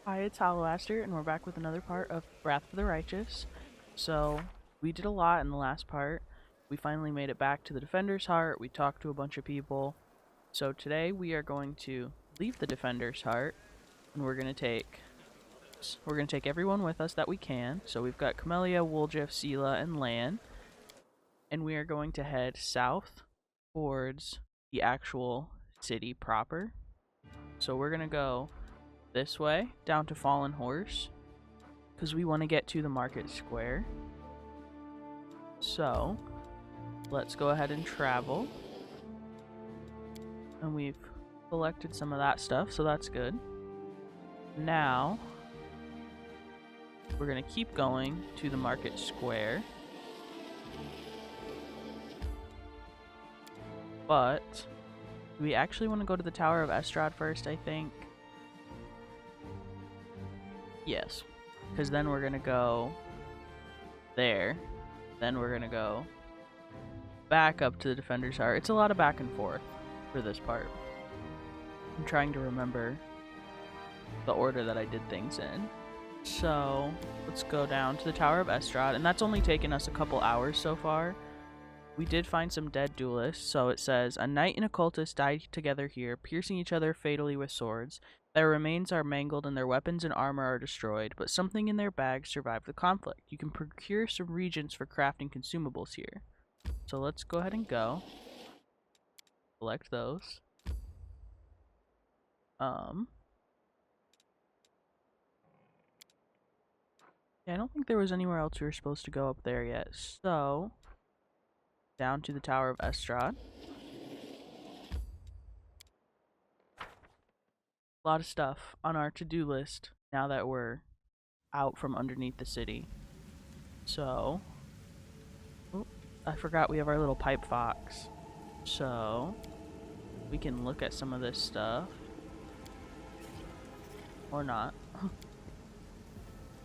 Hi, it's Holoaster, and we're back with another part of Wrath of the Righteous. So, we did a lot in the last part. We finally made it back to the Defender's Heart. We talked to a bunch of people. So today we are going to leave the Defender's Heart, and we're gonna take everyone with us that we can. So we've got Camellia, Wooljeff, Sela, and Lan, and we are going to head south towards the actual city proper. So we're gonna go this way down to Fallen Horse because we want to get to the market square. So let's go ahead and travel. And we've collected some of that stuff, so that's good. Now we're going to keep going to the market square. But we actually want to go to the Tower of Estrod first, I think. Yes, because then we're going to go there. Then we're going to go back up to the Defender's Heart. It's a lot of back and forth for this part. I'm trying to remember the order that I did things in. So let's go down to the Tower of Estrod, and that's only taken us a couple hours so far. We did find some dead duelists, so it says, a knight and a cultist died together here, piercing each other fatally with swords. Their remains are mangled and their weapons and armor are destroyed, but something in their bags survived the conflict. You can procure some reagents for crafting consumables here. So let's go ahead and go. Select those. Yeah, I don't think there was anywhere else we were supposed to go up there yet. So, down to the Tower of Estrod. A lot of stuff on our to-do list now that we're out from underneath the city. So, oh, I forgot we have our little pipe fox. So, we can look at some of this stuff. Or not.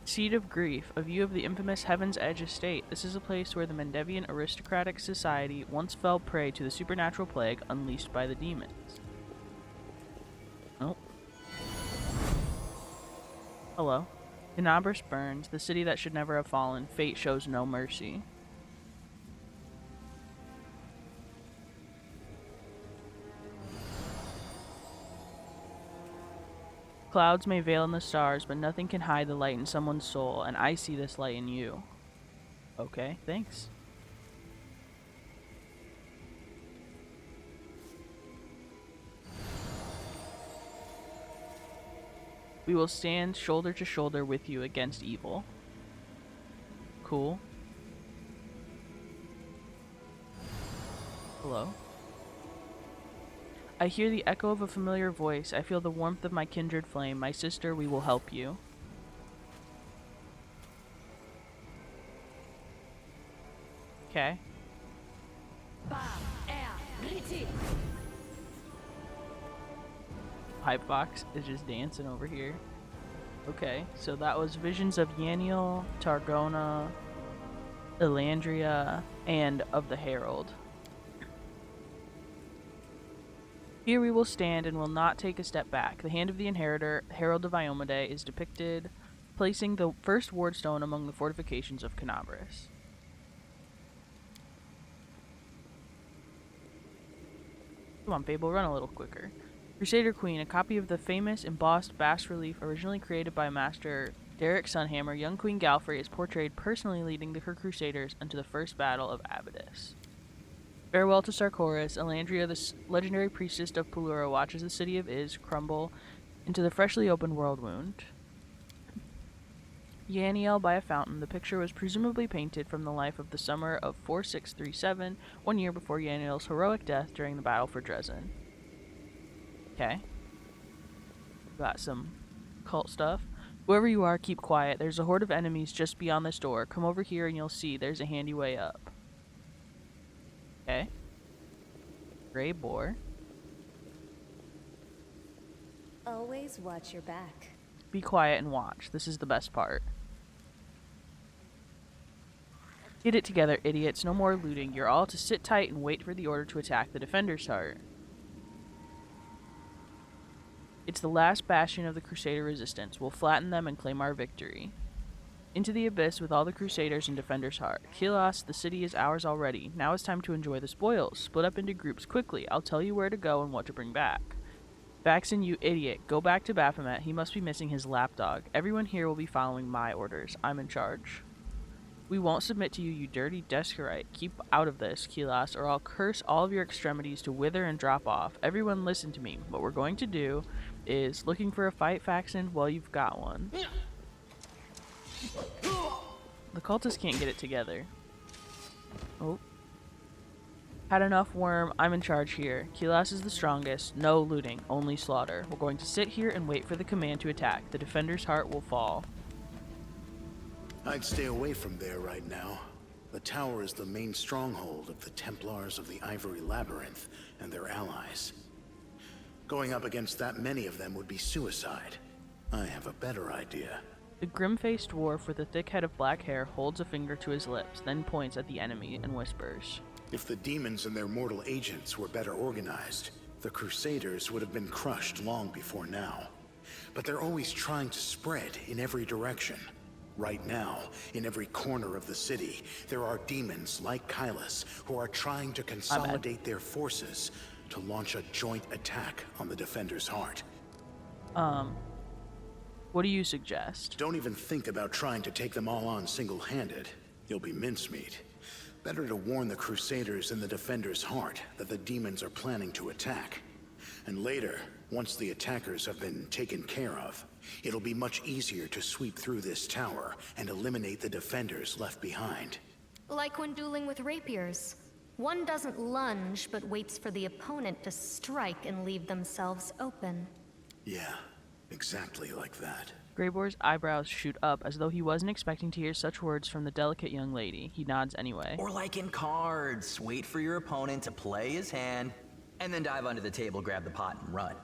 Seat of Grief, a view of the infamous Heaven's Edge estate. This is a place where the Mendevian aristocratic society once fell prey to the supernatural plague unleashed by the demons. Oh. Hello. Canabras burns, the city that should never have fallen. Fate shows no mercy. Clouds may veil in the stars, but nothing can hide the light in someone's soul, and I see this light in you. Okay, thanks. We will stand shoulder to shoulder with you against evil. Cool. Hello. I hear the echo of a familiar voice. I feel the warmth of my kindred flame. My sister, we will help you. Okay. Pipebox is just dancing over here. Okay, so that was visions of Yaniel, Targona, Elandria, and of the Herald. Here we will stand and will not take a step back. The hand of the inheritor, Herald of Iomade, is depicted placing the first wardstone among the fortifications of Canabras. Come on, Fable, run a little quicker. Crusader Queen, a copy of the famous embossed bas-relief originally created by Master Derek Sunhammer, young Queen Galfrey is portrayed personally leading her crusaders into the first battle of Abydus. Farewell to Sarkoris. Elandria, the legendary priestess of Pelura, watches the city of Iz crumble into the freshly opened world wound. Yaniel by a fountain. The picture was presumably painted from the life of the summer of 4637, 1 year before Yaniel's heroic death during the battle for Dresden. Okay. Got some cult stuff. Whoever you are, keep quiet. There's a horde of enemies just beyond this door. Come over here and you'll see there's a handy way up. Okay. Gray boar. Always watch your back. Be quiet and watch. This is the best part. Get it together, idiots. No more looting. You're all to sit tight and wait for the order to attack the Defender's Heart. It's the last bastion of the Crusader resistance. We'll flatten them and claim our victory. Into the abyss with all the Crusaders and Defenders' heart. Kilos, the city is ours already. Now it's time to enjoy the spoils. Split up into groups quickly. I'll tell you where to go and what to bring back. Faxon, you idiot. Go back to Baphomet. He must be missing his lapdog. Everyone here will be following my orders. I'm in charge. We won't submit to you, you dirty Descarite. Keep out of this, Kilos, or I'll curse all of your extremities to wither and drop off. Everyone listen to me. What we're going to do is looking for a fight, Faxon? Well, you've got one. The cultists can't get it together. Oh. Had enough, worm. I'm in charge here. Kilos is the strongest. No looting, only slaughter. We're going to sit here and wait for the command to attack. The defender's heart will fall. I'd stay away from there right now. The tower is the main stronghold of the Templars of the Ivory Labyrinth and their allies. Going up against that many of them would be suicide. I have a better idea. The grim-faced dwarf with a thick head of black hair holds a finger to his lips, then points at the enemy and whispers. If the demons and their mortal agents were better organized, the Crusaders would have been crushed long before now. But they're always trying to spread in every direction. Right now, in every corner of the city, there are demons like Kylus who are trying to consolidate their forces to launch a joint attack on the Defender's heart. What do you suggest? Don't even think about trying to take them all on single-handed. You'll be mincemeat. Better to warn the Crusaders in the Defender's heart that the demons are planning to attack. And later, once the attackers have been taken care of, it'll be much easier to sweep through this tower and eliminate the Defenders left behind. Like when dueling with rapiers. One doesn't lunge, but waits for the opponent to strike and leave themselves open. Yeah, exactly like that. Greyboar's eyebrows shoot up as though he wasn't expecting to hear such words from the delicate young lady. He nods anyway. Or like in cards, wait for your opponent to play his hand, and then dive under the table, grab the pot, and run.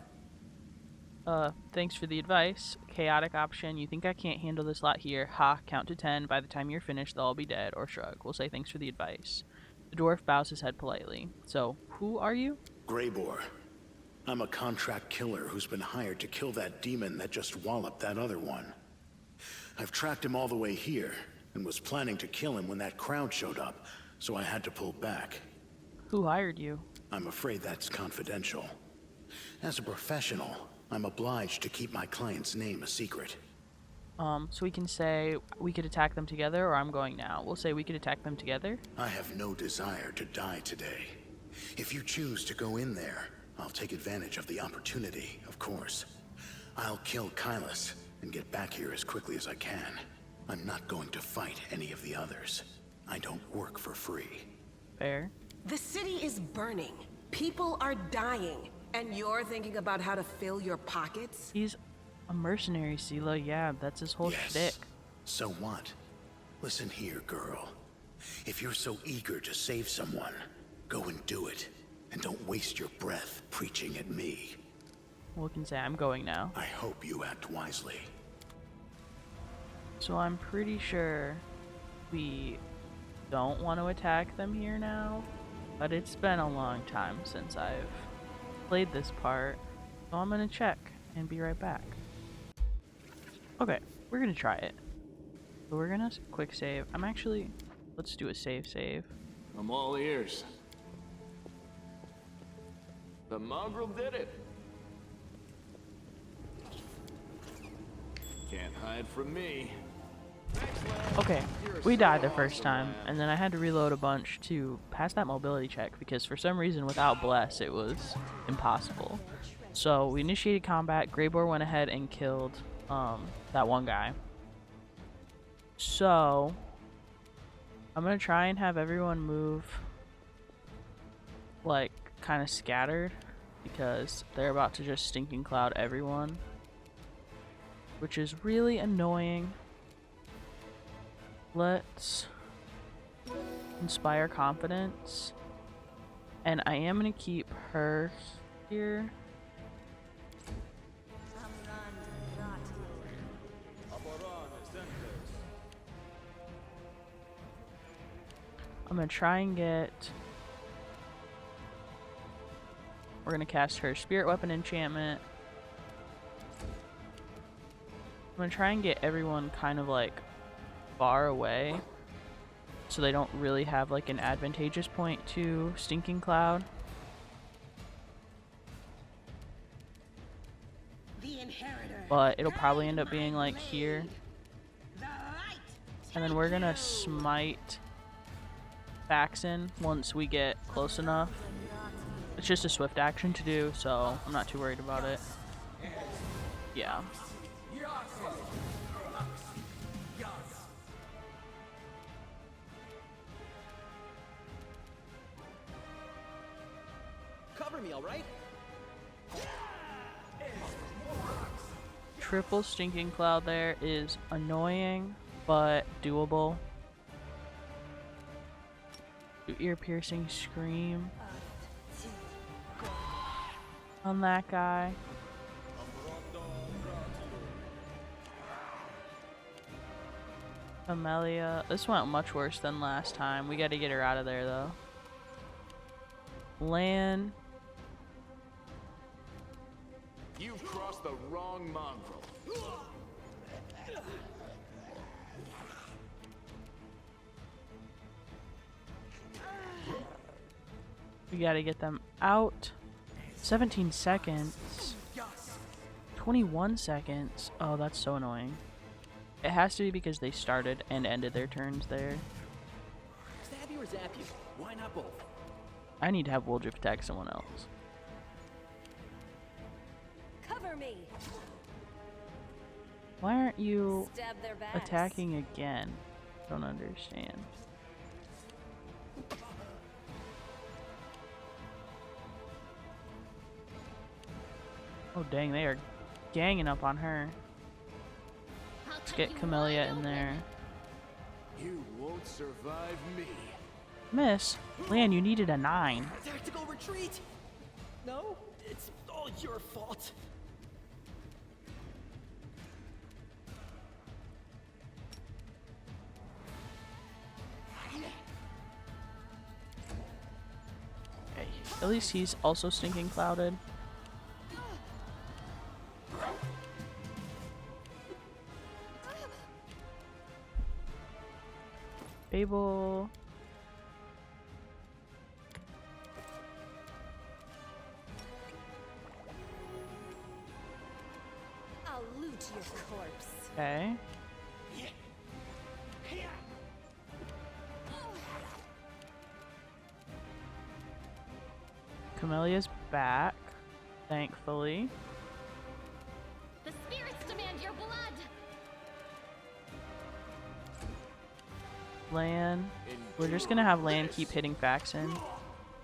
Thanks for the advice. Chaotic option. You think I can't handle this lot here? Ha, count to 10. By the time you're finished, they'll all be dead. Or shrug. We'll say thanks for the advice. The dwarf bows his head politely. So, who are you? Greyboar. I'm a contract killer who's been hired to kill that demon that just walloped that other one. I've tracked him all the way here, and was planning to kill him when that crowd showed up, so I had to pull back. Who hired you? I'm afraid that's confidential. As a professional, I'm obliged to keep my client's name a secret. So we can say we could attack them together, or I'm going now. We'll say we could attack them together. I have no desire to die today. If you choose to go in there, I'll take advantage of the opportunity, of course. I'll kill Kylus and get back here as quickly as I can. I'm not going to fight any of the others. I don't work for free. Fair. The city is burning. People are dying. And you're thinking about how to fill your pockets? He's a mercenary, Sela. Yeah, that's his whole shtick. So what? Listen here, girl. If you're so eager to save someone, go and do it. And don't waste your breath preaching at me. We can say I'm going now. I hope you act wisely. So I'm pretty sure we don't want to attack them here now. But it's been a long time since I've played this part. So I'm going to check and be right back. Okay, we're going to try it. So we're going to quick save. Let's do a save. I'm all ears. The mongrel did it. Can't hide from me. Okay, we died the first time, and then I had to reload a bunch to pass that mobility check, because for some reason without Bless it was impossible. So we initiated combat. Greyboar went ahead and killed that one guy. So I'm gonna try and have everyone move like kind of scattered, because they're about to just stinking cloud everyone, which is really annoying. Let's inspire confidence, and I am gonna keep her here. I'm gonna try and we're gonna cast her spirit weapon enchantment, gonna try and get everyone kind of like far away so they don't really have like an advantageous point to Stinking Cloud. But it'll probably end up being like here. And then we're gonna smite Faxon once we get close enough. It's just a swift action to do, so I'm not too worried about it. Yeah. Cover me, all right? Triple Stinking Cloud there is annoying, but doable. Ear-piercing scream on that guy. Amelia. This went much worse than last time. We gotta get her out of there, though. Lan. You've crossed the wrong mongrel. We gotta get them out. 17 seconds. 21 seconds. Oh, that's so annoying. It has to be because they started and ended their turns there. Stab you or zap you? Why not both? I need to have Woldriff attack someone else. Cover me. Why aren't you Stab their backs. attacking again? Don't understand. Oh dang, they are ganging up on her. Let's get Camellia in there. You won't survive me. Miss, Lan, you needed a 9. Tactical retreat! No, it's all your fault. Okay, at least he's also Stinking Clouded. Babel. I'll loot your corpse. Okay. Camellia's back, thankfully. The spirits demand your blood. Lan. We're just gonna have Lan keep hitting Faxon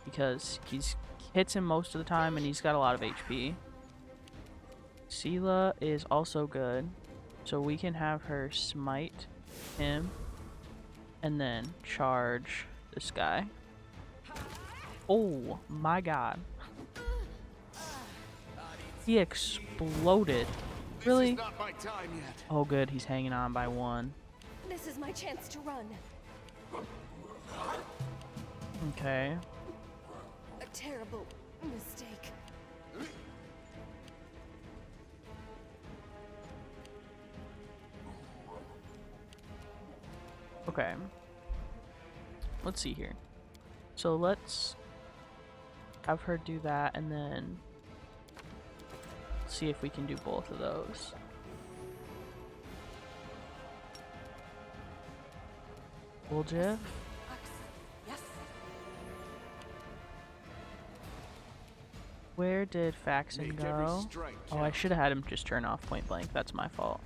because he's hits him most of the time and he's got a lot of HP. Sela is also good, so we can have her smite him and then charge this guy. Oh my god. He exploded. Really? This is not my time yet. Oh good, he's hanging on by 1. This is my chance to run. Okay. A terrible mistake. Okay. Let's see here. So let's have her do that and then see if we can do both of those. Woldriff. Yes. Where did Faxon Make every go? strike Oh, I count. should have had him just turn off point blank. That's my fault.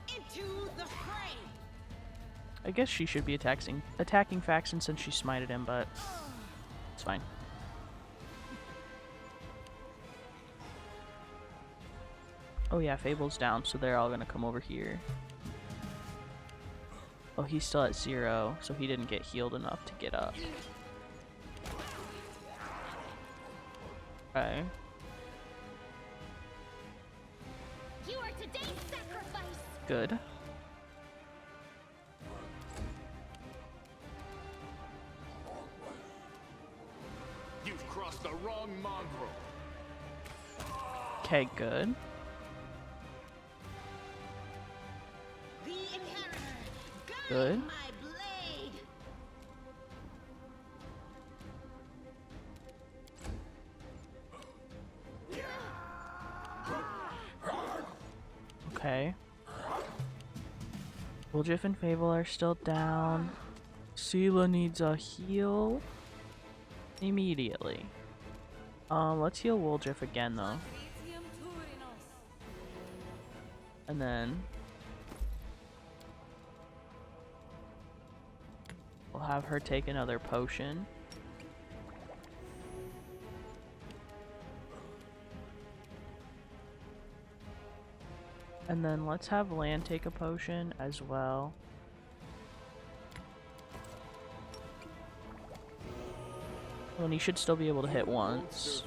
Into the fray. I guess she should be attacking Faxon since she smited him, but it's fine. Oh yeah, Fable's down, so they're all gonna come over here. Oh, he's still at 0, so he didn't get healed enough to get up. Okay. You are today's sacrifice. Good. You've crossed the wrong mongrel. Okay, good. Good. Okay. Woljif and Fable are still down. Sela needs a heal immediately. Let's heal Woljif again though. And then we'll have her take another potion. And then let's have Lan take a potion as well. Well, and he should still be able to hit once.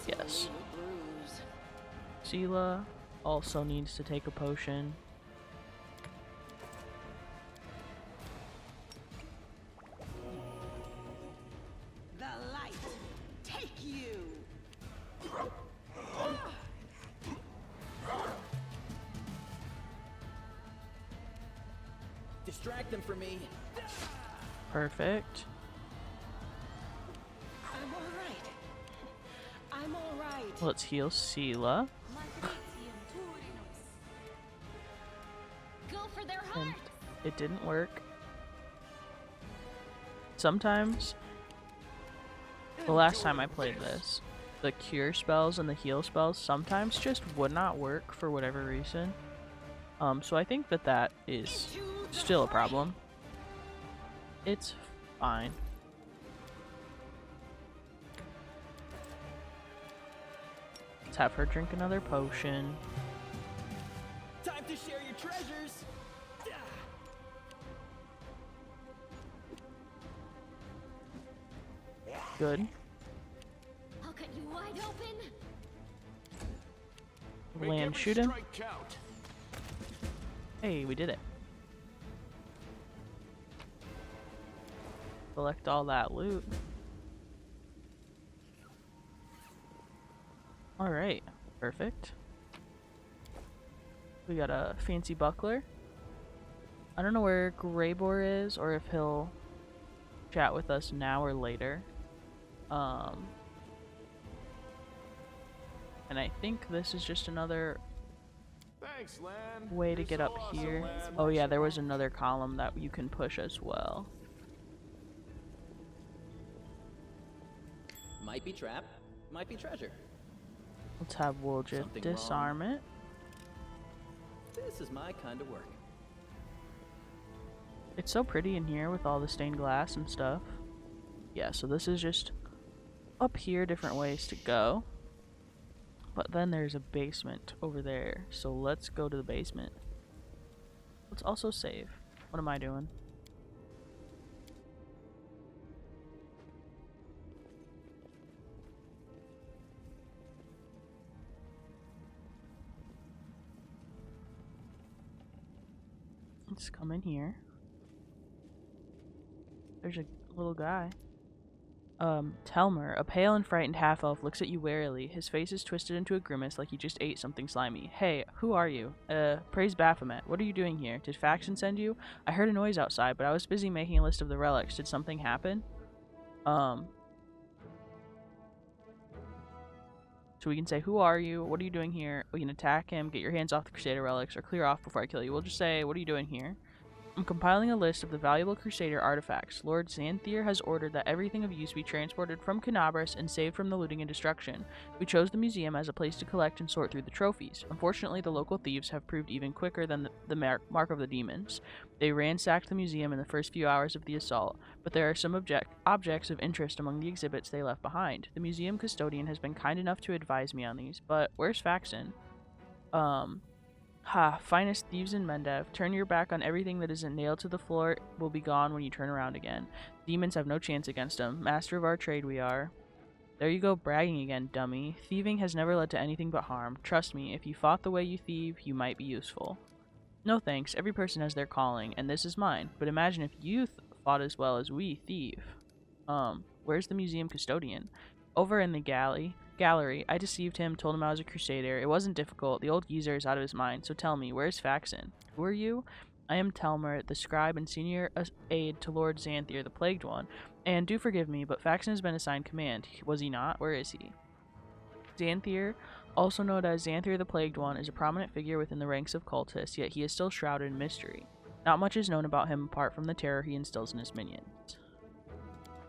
Yes. Sela also needs to take a potion. The light, take you. Distract them for me. Perfect. I'm all right. I'm all right. Let's heal Sela. Go for their And heart. it didn't work. Sometimes, the last time I played this, the cure spells and the heal spells sometimes just would not work for whatever reason. So I think that that is still a problem. It's fine. Let's have her drink another potion. Time to share your treasures. Good. I'll cut you wide open. Land shoot him. Hey, we did it. Collect all that loot. Alright, perfect. We got a fancy buckler. I don't know where Greybor is or if he'll chat with us now or later. And I think this is just another Thanks, Lan. way to You're get so up awesome, here. Lan. Oh yeah, there was another column that you can push as well. Might be trap, might be treasure. Let's have Woljif Something disarm it. This is my kind of work. It's so pretty in here with all the stained glass and stuff. Yeah, so this is just up here, different ways to go. But then there's a basement over there, so let's go to the basement. Let's also save. What am I doing? Let's come in here. There's a little guy. Telmer, a pale and frightened half-elf, looks at you warily. His face is twisted into a grimace like he just ate something slimy. Hey, who are you? Praise Baphomet. What are you doing here? Did Faction send you? I heard a noise outside, but I was busy making a list of the relics. Did something happen? So we can say, who are you? What are you doing here? We can attack him, get your hands off the Crusader relics, or clear off before I kill you. We'll just say, what are you doing here? I'm compiling a list of the valuable Crusader artifacts. Lord Xanthier has ordered that everything of use be transported from Canabras and saved from the looting and destruction. We chose the museum as a place to collect and sort through the trophies. Unfortunately, the local thieves have proved even quicker than the mark of the demons. They ransacked the museum in the first few hours of the assault, but there are some objects of interest among the exhibits they left behind. The museum custodian has been kind enough to advise me on these, but where's Faxon? Finest thieves in Mendev. Turn your back on everything that isn't nailed to the floor will be gone when you turn around again. Demons have no chance against them. Master of our trade we are. There you go bragging again, dummy. Thieving has never led to anything but harm. Trust me, if you fought the way you thieve, you might be useful. No thanks, every person has their calling, and this is mine. But imagine if you fought as well as we thieve. Where's the museum custodian? Over in the galley. Gallery. I deceived him, told him I was a crusader. It wasn't difficult. The old geezer is out of his mind. So tell me, where's Faxon? Who are you? I am Telmer, the scribe and senior aide to Lord Xanthier, the Plagued One. And do forgive me, but Faxon has been assigned command. Was he not? Where is he? Xanthier, also known as Xanthier the Plagued One, is a prominent figure within the ranks of cultists, yet he is still shrouded in mystery. Not much is known about him apart from the terror he instills in his minions.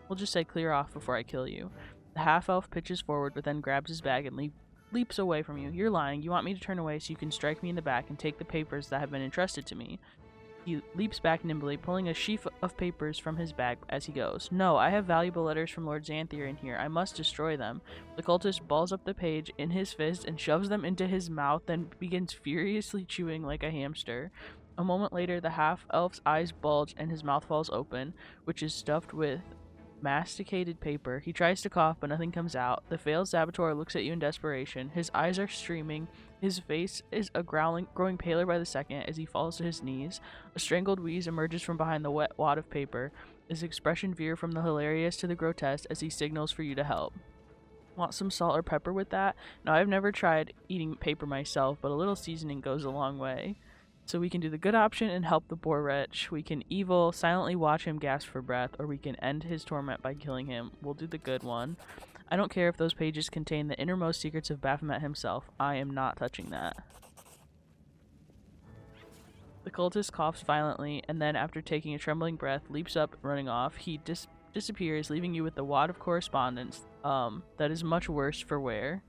We'll just say clear off before I kill you. The half-elf pitches forward, but then grabs his bag and leaps away from you. You're lying. You want me to turn away so you can strike me in the back and take the papers that have been entrusted to me. He leaps back nimbly, pulling a sheaf of papers from his bag as he goes. No, I have valuable letters from Lord Xanthier in here. I must destroy them. The cultist balls up the page in his fist and shoves them into his mouth, then begins furiously chewing like a hamster. A moment later, the half-elf's eyes bulge and his mouth falls open, which is stuffed with masticated paper. He tries to cough, but nothing comes out. The failed saboteur looks at you in desperation. His eyes are streaming. His face is growing paler by the second as he falls to his knees. A strangled wheeze emerges from behind the wet wad of paper. His expression veers from the hilarious to the grotesque as he signals for you to help. Want some salt or pepper with that? Now, I've never tried eating paper myself, but a little seasoning goes a long way. So we can do the good option and help the poor wretch. We can silently watch him gasp for breath, or we can end his torment by killing him. We'll do the good one. I don't care if those pages contain the innermost secrets of Baphomet himself. I am not touching that. The cultist coughs violently, and then, after taking a trembling breath, leaps up, running off. He disappears, leaving you with a wad of correspondence that is much worse for wear.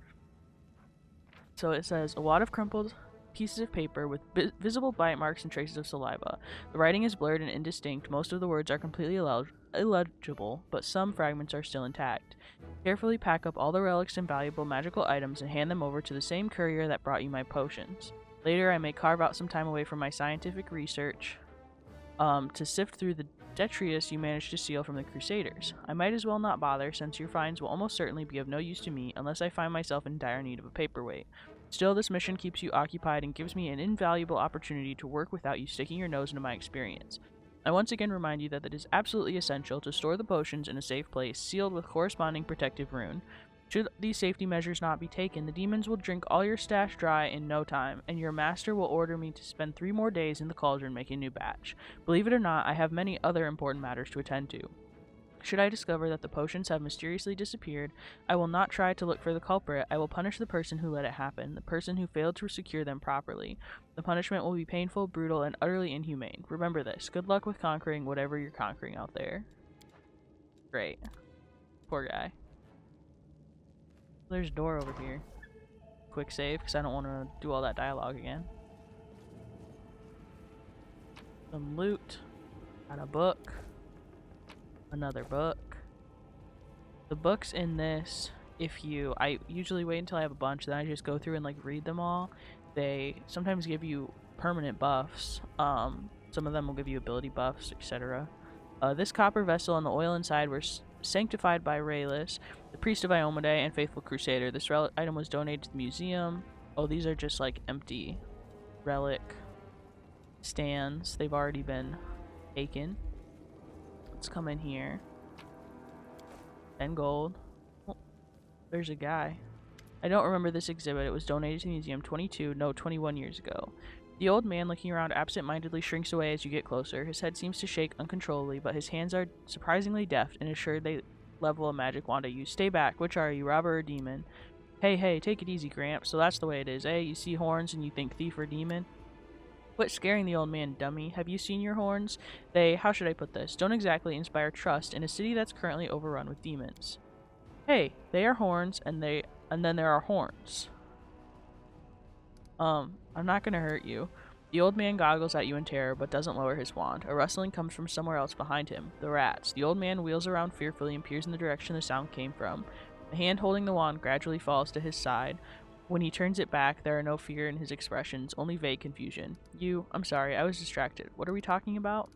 So it says, a wad of crumpled pieces of paper with visible bite marks and traces of saliva. The writing is blurred and indistinct. Most of the words are completely illegible, but some fragments are still intact. Carefully pack up all the relics and valuable magical items and hand them over to the same courier that brought you my potions. Later, I may carve out some time away from my scientific research to sift through the detritus you managed to steal from the Crusaders. I might as well not bother, since your finds will almost certainly be of no use to me unless I find myself in dire need of a paperweight. Still, this mission keeps you occupied and gives me an invaluable opportunity to work without you sticking your nose into my experience. I once again remind you that it is absolutely essential to store the potions in a safe place, sealed with corresponding protective rune. Should these safety measures not be taken, the demons will drink all your stash dry in no time, and your master will order me to spend 3 more days in the cauldron making a new batch. Believe it or not, I have many other important matters to attend to. Should I discover that the potions have mysteriously disappeared, I will not try to look for the culprit. I will punish the person who let it happen, the person who failed to secure them properly. The punishment will be painful, brutal, and utterly inhumane. Remember this. Good luck with conquering whatever you're conquering out there. Great. Poor guy. There's a door over here. Quick save, because I don't want to do all that dialogue again. Some loot. Got a book. Another book. The books in this, I usually wait until I have a bunch, then I just go through and like read them all. They sometimes give you permanent buffs. Some of them will give you ability buffs, etc. This copper vessel and the oil inside were sanctified by Raylis, the priest of Iomade and faithful crusader. This item was donated to the museum. Oh, these are just like empty relic stands. They've already been taken. Let's come in here. 10 gold. Oh, there's a guy. I don't remember this exhibit. It was donated to the museum 21 years ago. The old man, looking around absent-mindedly, shrinks away as you get closer. His head seems to shake uncontrollably, but his hands are surprisingly deft and assured they level a magic wand at you. Stay back. Which are you, robber or demon? Hey, take it easy, Gramps. So that's the way it is, eh? You see horns and you think thief or demon? Quit scaring the old man, dummy. Have you seen your horns? They, how should I put this, don't exactly inspire trust in a city that's currently overrun with demons. Hey, they are horns, and then there are horns. I'm not gonna hurt you. The old man goggles at you in terror, but doesn't lower his wand. A rustling comes from somewhere else behind him. The rats. The old man wheels around fearfully and peers in the direction the sound came from. The hand holding the wand gradually falls to his side. When he turns it back, there are no fear in his expressions, only vague confusion. I'm sorry, I was distracted. What are we talking about?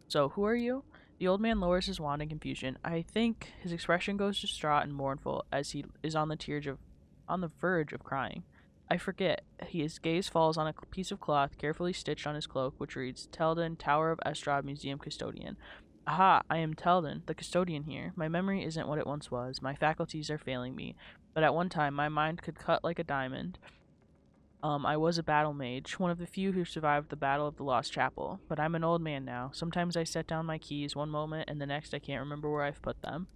So, who are you? The old man lowers his wand in confusion. I think his expression goes distraught and mournful as he is on the verge of crying. I forget. His gaze falls on a piece of cloth carefully stitched on his cloak, which reads, Teldon, Tower of Estrod, Museum Custodian. Aha, I am Teldon, the custodian here. My memory isn't what it once was. My faculties are failing me. But at one time, my mind could cut like a diamond. I was a battle mage, one of the few who survived the Battle of the Lost Chapel. But I'm an old man now. Sometimes I set down my keys one moment, and the next I can't remember where I've put them.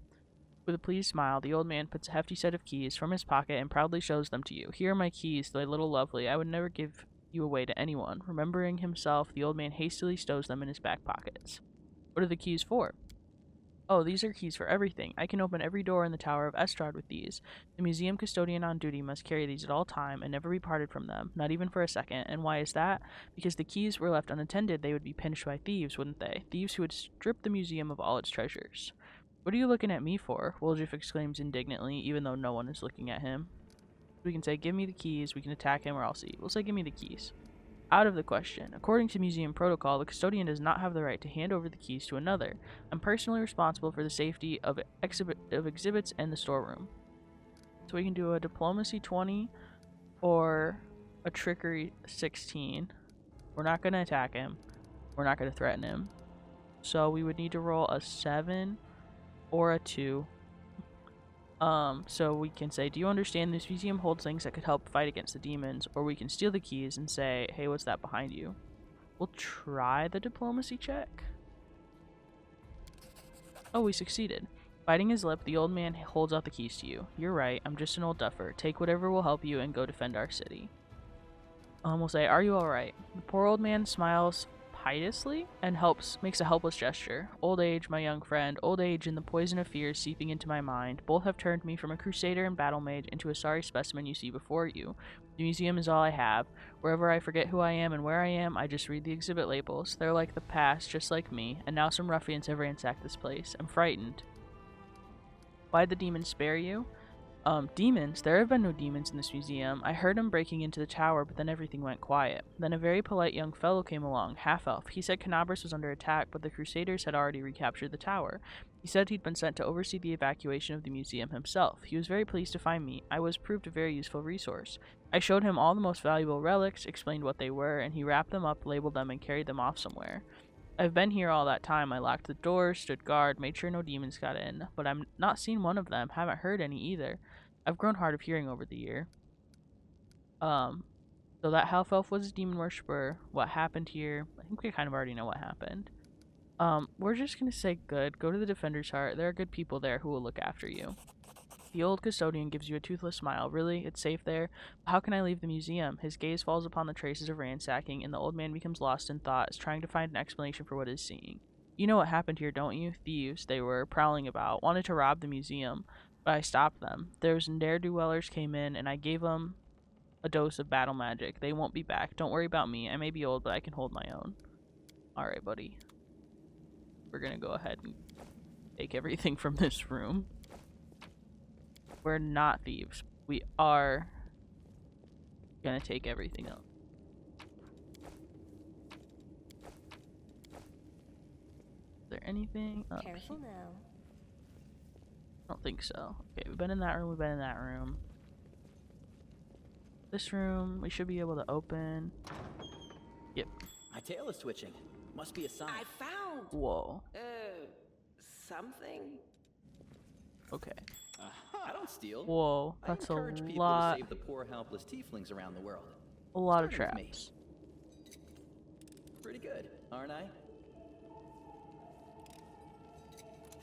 With a pleased smile, the old man puts a hefty set of keys from his pocket and proudly shows them to you. Here are my keys, my little lovely. I would never give you away to anyone. Remembering himself, the old man hastily stows them in his back pockets. What are the keys for? Oh, these are keys for everything. I can open every door in the Tower of Estrod with these. The museum custodian on duty must carry these at all time and never be parted from them, not even for a second. And why is that? Because the keys were left unattended, they would be pinched by thieves, wouldn't they? Thieves who would strip the museum of all its treasures. What are you looking at me for? Woljif exclaims indignantly, even though no one is looking at him. We can say, give me the keys, we can attack him, or I'll see. We'll say, give me the keys. Out of the question. According to museum protocol, the custodian does not have the right to hand over the keys to another. I'm personally responsible for the safety of exhibits and the storeroom. So we can do a diplomacy 20 or a trickery 16. We're not going to attack him. We're not going to threaten him. So we would need to roll a 7 or a 2. So we can say, do you understand this museum holds things that could help fight against the demons? Or we can steal the keys and say, hey, what's that behind you? We'll try the diplomacy check. Oh, we succeeded. Biting his lip, the old man holds out the keys to you. You're right, I'm just an old duffer. Take whatever will help you and go defend our city. We'll say, are you alright? The poor old man smiles piteously and makes a helpless gesture. Old age, my young friend, old age and the poison of fears seeping into my mind, both have turned me from a crusader and battle mage into a sorry specimen you see before you. The museum is all I have. Wherever I forget who I am and where I am, I just read the exhibit labels. They're like the past, just like me, and now some ruffians have ransacked this place. I'm frightened. Why'd the demons spare you? Demons? There have been no demons in this museum. I heard him breaking into the tower, but then everything went quiet. Then a very polite young fellow came along, half-elf. He said Canabras was under attack, but the Crusaders had already recaptured the tower. He said he'd been sent to oversee the evacuation of the museum himself. He was very pleased to find me. I was proved a very useful resource. I showed him all the most valuable relics, explained what they were, and he wrapped them up, labeled them, and carried them off somewhere. I've been here all that time. I locked the doors, stood guard, made sure no demons got in, but I've not seen one of them, haven't heard any either. I've grown hard of hearing over the year. So that half-elf was a demon worshiper. What happened here? I think we kind of already know what happened. We're just gonna say good. Go to the Defender's Heart. There are good people there who will look after you. The old custodian gives you a toothless smile. Really? It's safe there? How can I leave the museum? His gaze falls upon the traces of ransacking, and the old man becomes lost in thought, trying to find an explanation for what he's seeing. You know what happened here, don't you? Thieves, they were prowling about, wanted to rob the museum, but I stopped them. Those ne'er-do-wellers came in, and I gave them a dose of battle magic. They won't be back. Don't worry about me. I may be old, but I can hold my own. Alright, buddy. We're gonna go ahead and take everything from this room. We're not thieves. We are gonna take everything else. Is there anything up Careful here? now. I don't think so. Okay, we've been in that room, we've been in that room. This room, we should be able to open. Yep. My tail is twitching. Must be a sign. I found, Whoa. something. Okay. I don't steal. Whoa, I that's a encourage people lot. to save the poor, helpless tieflings around the world. A lot of Starting with me. traps. Pretty good, aren't I?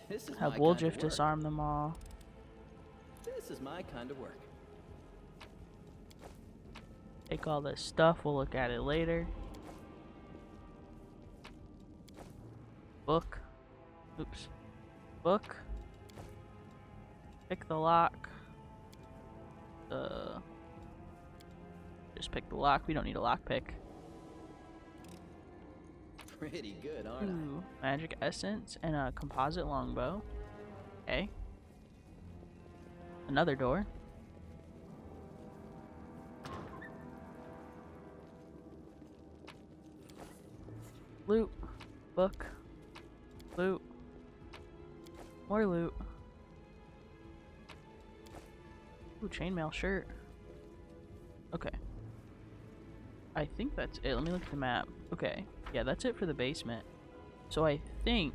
This is Have my Woljif kind of work. disarm them all. This is my kind of work. Take all this stuff, we'll look at it later. Book. Oops. Book. Pick the lock. Just pick the lock. We don't need a lock pick. Pretty good, aren't Ooh, magic essence and a composite longbow. Okay. Another door. Loot. Book. Loot. More loot. Ooh, chainmail shirt. Okay. I think that's it. Let me look at the map. Okay. Yeah, that's it for the basement. So I think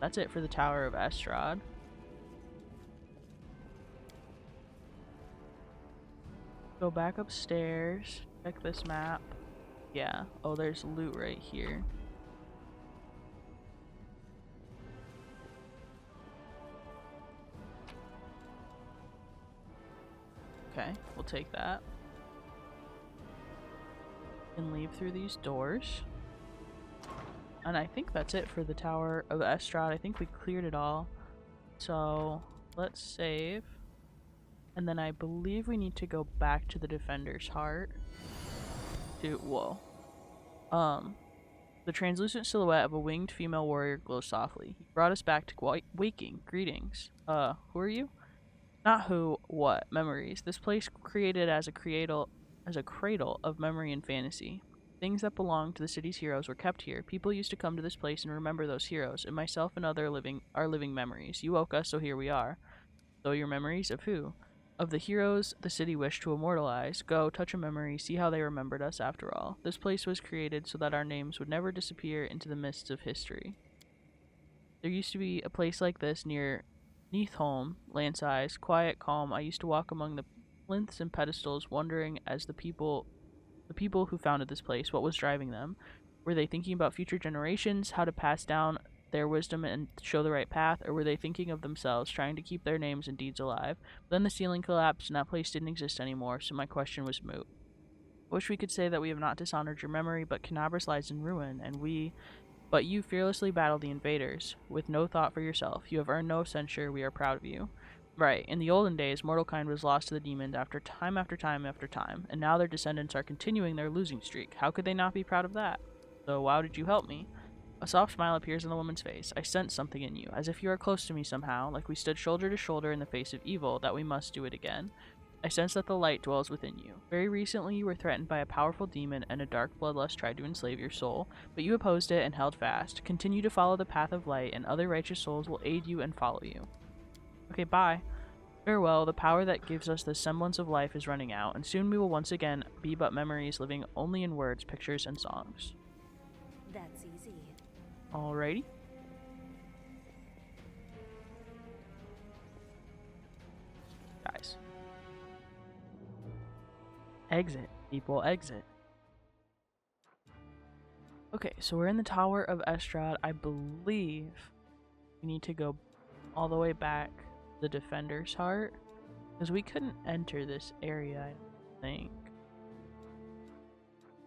that's it for the Tower of Estrod. Go back upstairs. Check this map. Yeah. Oh, there's loot right here. Okay, we'll take that. And leave through these doors. And I think that's it for the Tower of Estrod. I think we cleared it all. So let's save. And then I believe we need to go back to the Defender's Heart. Whoa. The translucent silhouette of a winged female warrior glows softly. He brought us back to waking. Greetings. Who are you? Not who, what, memories. This place created as a cradle of memory and fantasy. Things that belonged to the city's heroes were kept here. People used to come to this place and remember those heroes, and myself and other are living memories. You woke us, so here we are. So your memories of who? Of the heroes the city wished to immortalize. Go, touch a memory, see how they remembered us after all. This place was created so that our names would never disappear into the mists of history. There used to be a place like this near Neathholm, land-size, quiet, calm. I used to walk among the plinths and pedestals, wondering as the people who founded this place, what was driving them. Were they thinking about future generations, how to pass down their wisdom and show the right path, or were they thinking of themselves, trying to keep their names and deeds alive? But then the ceiling collapsed and that place didn't exist anymore, so my question was moot. I wish we could say that we have not dishonored your memory, but Canabras lies in ruin, but you fearlessly battled the invaders, with no thought for yourself. You have earned no censure, we are proud of you. Right, in the olden days, mortal kind was lost to the demons after time, and now their descendants are continuing their losing streak. How could they not be proud of that? So how did you help me? A soft smile appears on the woman's face. I sense something in you, as if you are close to me somehow, like we stood shoulder to shoulder in the face of evil, that we must do it again. I sense that the light dwells within you. Very recently you were threatened by a powerful demon and a dark bloodlust tried to enslave your soul, but you opposed it and held fast. Continue to follow the path of light, and other righteous souls will aid you and follow you. Okay, bye. Farewell, the power that gives us the semblance of life is running out, and soon we will once again be but memories living only in words, pictures, and songs. That's easy. Alrighty. Guys. Exit. People, exit. Okay, so we're in the Tower of Estrod. I believe we need to go all the way back to the Defender's Heart, because we couldn't enter this area, I don't think.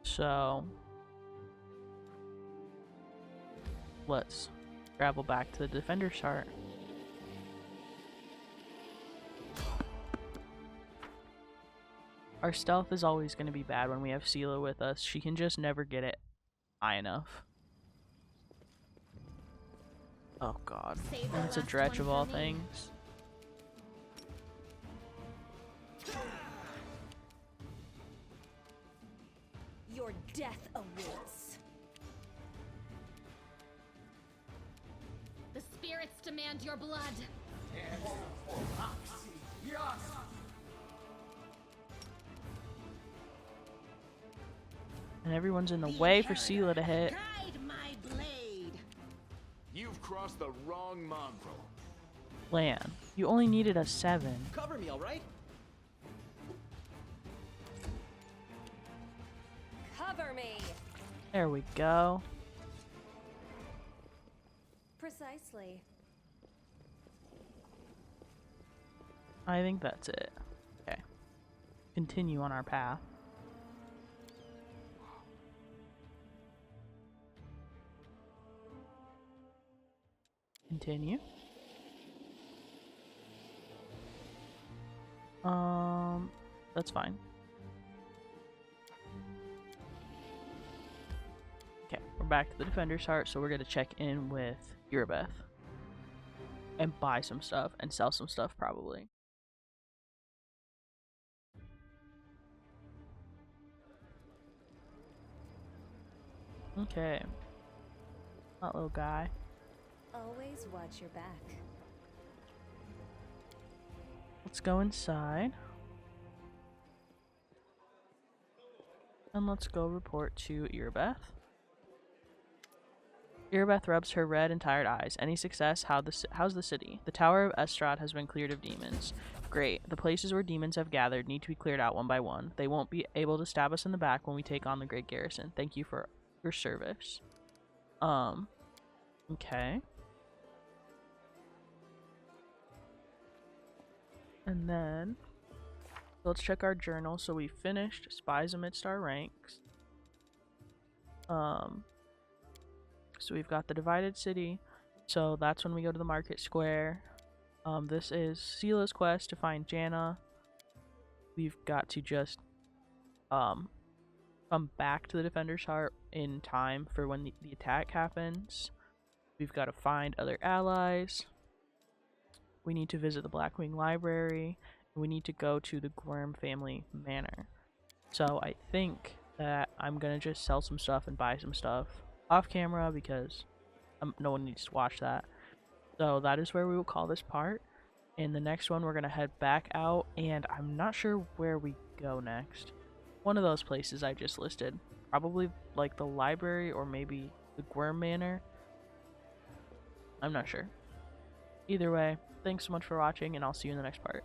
So let's travel back to the Defender's Heart. Our stealth is always going to be bad when we have Sela with us. She can just never get it high enough. Oh god. And it's a dretch of all things. Your death awaits. The spirits demand your blood. And everyone's in the way for Sela to hit. Guide my blade. You've crossed the wrong mongrel. Lan, you only needed a 7. Cover me, alright? Cover me. There we go. Precisely. I think that's it. Okay. Continue on our path. Continue. That's fine. Okay, we're back to the Defender's Heart, so we're gonna check in with Irabeth. And buy some stuff, and sell some stuff, probably. Okay. That little guy. Always watch your back. Let's go inside. And let's go report to Irabeth. Irabeth rubs her red and tired eyes. Any success? How's the city? The Tower of Estrod has been cleared of demons. Great. The places where demons have gathered need to be cleared out one by one. They won't be able to stab us in the back when we take on the great garrison. Thank you for your service. Okay. And then let's check our journal. So we finished Spies Amidst Our Ranks. So we've got the divided city. So that's when we go to the market square. This is Sela's quest to find Janna. We've got to just come back to the Defender's Heart in time for when the attack happens. We've got to find other allies. We need to visit the Blackwing Library. And we need to go to the Gwyrm family manor. So I think that I'm gonna just sell some stuff and buy some stuff off camera because no one needs to watch that. So that is where we will call this part. In the next one, we're gonna head back out, and I'm not sure where we go next. One of those places I just listed. Probably like the library or maybe the Gwyrm Manor. I'm not sure. Either way, thanks so much for watching, and I'll see you in the next part.